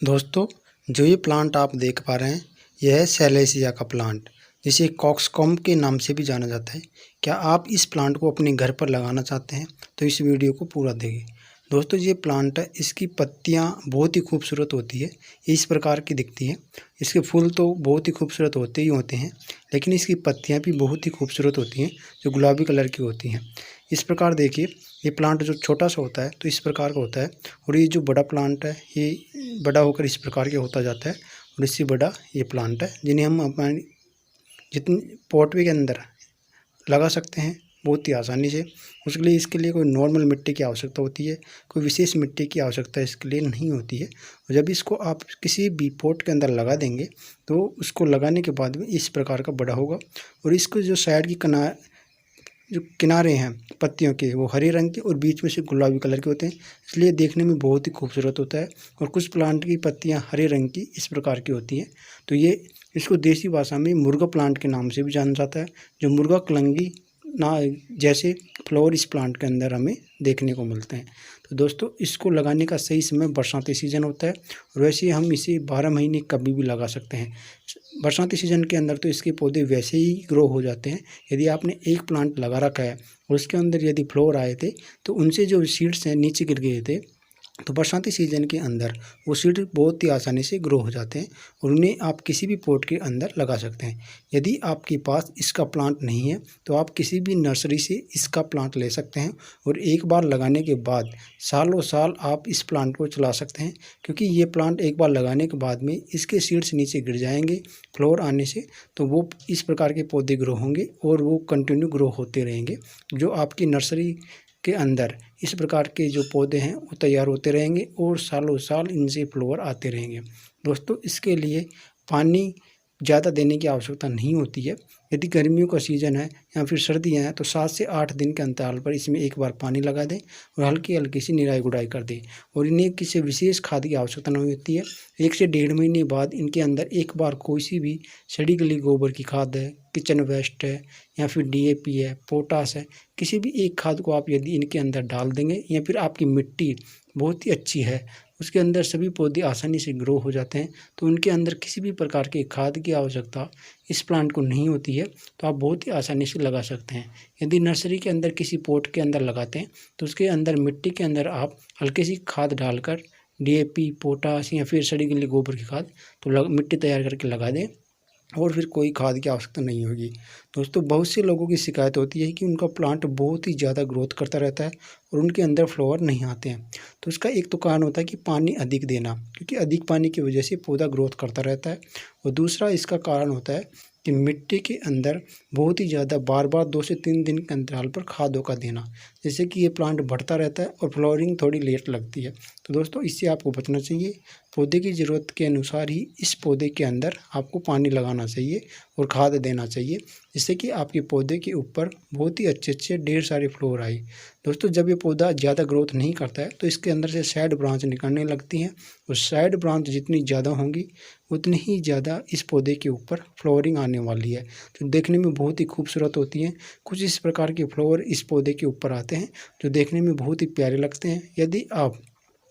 दोस्तों, जो ये प्लांट आप देख पा रहे हैं, यह है सैलेसिया का प्लांट, जिसे कॉक्सकॉम के नाम से भी जाना जाता है। क्या आप इस प्लांट को अपने घर पर लगाना चाहते हैं तो इस वीडियो को पूरा देखें। दोस्तों, ये प्लांट है, इसकी पत्तियां बहुत ही खूबसूरत होती है, इस प्रकार की दिखती हैं। इसके फूल तो बहुत ही खूबसूरत होते ही होते हैं, लेकिन इसकी पत्तियां भी बहुत ही खूबसूरत होती हैं, जो गुलाबी कलर की होती हैं। इस प्रकार देखिए, ये प्लांट जो छोटा सा होता है तो इस प्रकार का होता है, और ये जो बड़ा प्लांट है ये बड़ा होकर इस प्रकार के होता जाता है, और इससे बड़ा ये प्लांट है, जिन्हें हम अपने जितनी पॉटवे के अंदर लगा सकते हैं बहुत ही आसानी से। उसके लिए इसके लिए कोई नॉर्मल मिट्टी की आवश्यकता होती है, कोई विशेष मिट्टी की आवश्यकता इसके लिए नहीं होती है। और जब इसको आप किसी भी पॉट के अंदर लगा देंगे तो उसको लगाने के बाद में इस प्रकार का बड़ा होगा, और इसको जो साइड की जो किनारे हैं पत्तियों के, वो हरे रंग के और बीच में से गुलाबी कलर के होते हैं, इसलिए देखने में बहुत ही खूबसूरत होता है। और कुछ प्लांट की पत्तियां हरे रंग की इस प्रकार की होती हैं, तो ये इसको देसी भाषा में मुर्गा प्लांट के नाम से भी जाना जाता है, जो मुर्गा कलंगी ना जैसे फ्लावर इस प्लांट के अंदर हमें देखने को मिलते हैं। तो दोस्तों, इसको लगाने का सही समय बरसाती सीज़न होता है, और वैसे हम इसे 12 महीने कभी भी लगा सकते हैं। बरसाती सीज़न के अंदर तो इसके पौधे वैसे ही ग्रो हो जाते हैं। यदि आपने एक प्लांट लगा रखा है और उसके अंदर यदि फ्लावर आए थे तो उनसे जो सीड्स हैं नीचे गिर गए थे, तो बरसाती सीज़न के अंदर वो सीड बहुत ही आसानी से ग्रो हो जाते हैं, और उन्हें आप किसी भी पॉट के अंदर लगा सकते हैं। यदि आपके पास इसका प्लांट नहीं है तो आप किसी भी नर्सरी से इसका प्लांट ले सकते हैं, और एक बार लगाने के बाद सालों साल आप इस प्लांट को चला सकते हैं, क्योंकि ये प्लांट एक बार लगाने के बाद में इसके सीड्स नीचे गिर जाएंगे फ्लावर आने से, तो वो इस प्रकार के पौधे ग्रो होंगे और वो कंटिन्यू ग्रो होते रहेंगे। जो आपकी नर्सरी के अंदर इस प्रकार के जो पौधे हैं वो तैयार होते रहेंगे और सालों साल इनसे फ्लावर आते रहेंगे। दोस्तों, इसके लिए पानी ज़्यादा देने की आवश्यकता नहीं होती है। यदि गर्मियों का सीज़न है या फिर सर्दियाँ हैं तो 7 से 8 दिन के अंतराल पर इसमें एक बार पानी लगा दें और हल्की हल्की सी निराई गुड़ाई कर दें, और इन्हें किसी विशेष खाद की आवश्यकता नहीं होती है। 1 से 1.5 महीने बाद इनके अंदर एक बार कोई सी भी सड़ी गली गोबर की खाद है, किचन वेस्ट है, या फिर DAP है, पोटास है, किसी भी एक खाद को आप यदि इनके अंदर डाल देंगे, या फिर आपकी मिट्टी बहुत ही अच्छी है, उसके अंदर सभी पौधे आसानी से ग्रो हो जाते हैं, तो उनके अंदर किसी भी प्रकार की खाद की आवश्यकता इस प्लांट को नहीं होती है, तो आप बहुत ही आसानी से लगा सकते हैं। यदि नर्सरी के अंदर किसी पॉट के अंदर लगाते हैं तो उसके अंदर मिट्टी के अंदर आप हल्की सी खाद डालकर DAP, पोटास या फिर सड़ी गली गोबर की खाद तो मिट्टी तैयार करके लगा दें, और फिर कोई खाद की आवश्यकता नहीं होगी। दोस्तों, बहुत से लोगों की शिकायत होती है कि उनका प्लांट बहुत ही ज़्यादा ग्रोथ करता रहता है और उनके अंदर फ्लावर नहीं आते हैं। तो इसका एक तो कारण होता है कि पानी अधिक देना, क्योंकि अधिक पानी की वजह से पौधा ग्रोथ करता रहता है, और दूसरा इसका कारण होता है कि मिट्टी के अंदर बहुत ही ज़्यादा बार बार 2 से 3 दिन के अंतराल पर खादों का देना, जिससे कि ये प्लांट बढ़ता रहता है और फ्लावरिंग थोड़ी लेट लगती है। तो दोस्तों, इससे आपको बचना चाहिए। पौधे की ज़रूरत के अनुसार ही इस पौधे के अंदर आपको पानी लगाना चाहिए और खाद देना चाहिए, जिससे कि आपके पौधे के ऊपर बहुत ही अच्छे अच्छे ढेर सारे फ्लावर आए। दोस्तों, जब ये पौधा ज़्यादा ग्रोथ नहीं करता है तो इसके अंदर से साइड ब्रांच निकलने लगती हैं, और साइड ब्रांच जितनी ज़्यादा होंगी उतनी ही ज़्यादा इस पौधे के ऊपर फ्लावरिंग आने वाली है, जो देखने में बहुत ही खूबसूरत होती हैं। कुछ इस प्रकार के फ्लावर इस पौधे के ऊपर आते हैं जो देखने में बहुत ही प्यारे लगते हैं। यदि आप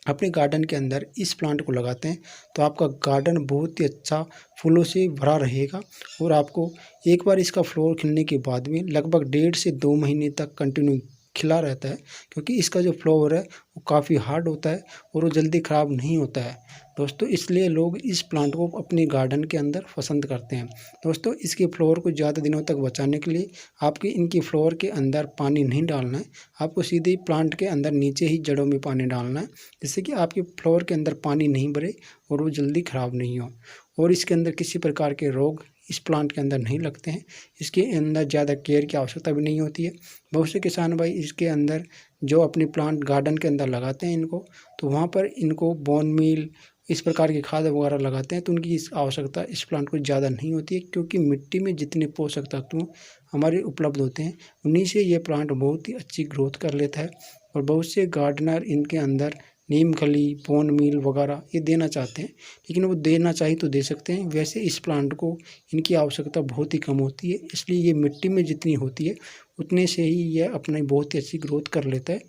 अपने गार्डन के अंदर इस प्लांट को लगाते हैं तो आपका गार्डन बहुत ही अच्छा फूलों से भरा रहेगा, और आपको एक बार इसका फ्लावर खिलने के बाद में लगभग 1.5 से 2 महीने तक कंटिन्यू खिला रहता है, क्योंकि इसका जो फ्लावर है वो काफ़ी हार्ड होता है और वो जल्दी ख़राब नहीं होता है। दोस्तों, इसलिए लोग इस प्लांट को अपने गार्डन के अंदर पसंद करते हैं। दोस्तों, इसके फ्लावर को ज़्यादा दिनों तक बचाने के लिए आपके इनके फ्लावर के अंदर पानी नहीं डालना है, आपको सीधे प्लांट के अंदर नीचे ही जड़ों में पानी डालना है, जिससे कि आपके फ्लावर के अंदर पानी नहीं भरे और वो जल्दी ख़राब नहीं हो, और इसके अंदर किसी प्रकार के रोग इस प्लांट के अंदर नहीं लगते हैं। इसके अंदर ज़्यादा केयर की आवश्यकता भी नहीं होती है। बहुत से किसान भाई इसके अंदर जो अपने प्लांट गार्डन के अंदर लगाते हैं इनको, तो वहाँ पर इनको बोन मील इस प्रकार की खाद वगैरह लगाते हैं, तो उनकी इस आवश्यकता इस प्लांट को ज़्यादा नहीं होती है, क्योंकि मिट्टी में जितने पोषक तत्व हमारे उपलब्ध होते हैं उन्हीं से ये प्लांट बहुत ही अच्छी ग्रोथ कर लेता है। और बहुत से गार्डनर इनके अंदर नीम खली, बोन मील वगैरह ये देना चाहते हैं, लेकिन वो देना चाहे तो दे सकते हैं। वैसे इस प्लांट को इनकी आवश्यकता बहुत ही कम होती है, इसलिए ये मिट्टी में जितनी होती है उतने से ही यह अपनी बहुत ही अच्छी ग्रोथ कर लेता है।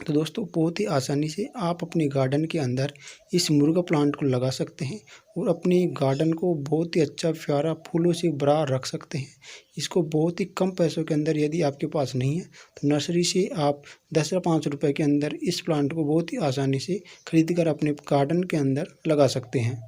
तो दोस्तों बहुत ही आसानी से आप अपने गार्डन के अंदर इस मुर्गा प्लांट को लगा सकते हैं और अपनी गार्डन को बहुत ही अच्छा प्यारा फूलों से भरा रख सकते हैं। इसको बहुत ही कम पैसों के अंदर, यदि आपके पास नहीं है तो नर्सरी से आप 10 या 5 रुपए के अंदर इस प्लांट को बहुत ही आसानी से खरीद कर अपने गार्डन के अंदर लगा सकते हैं।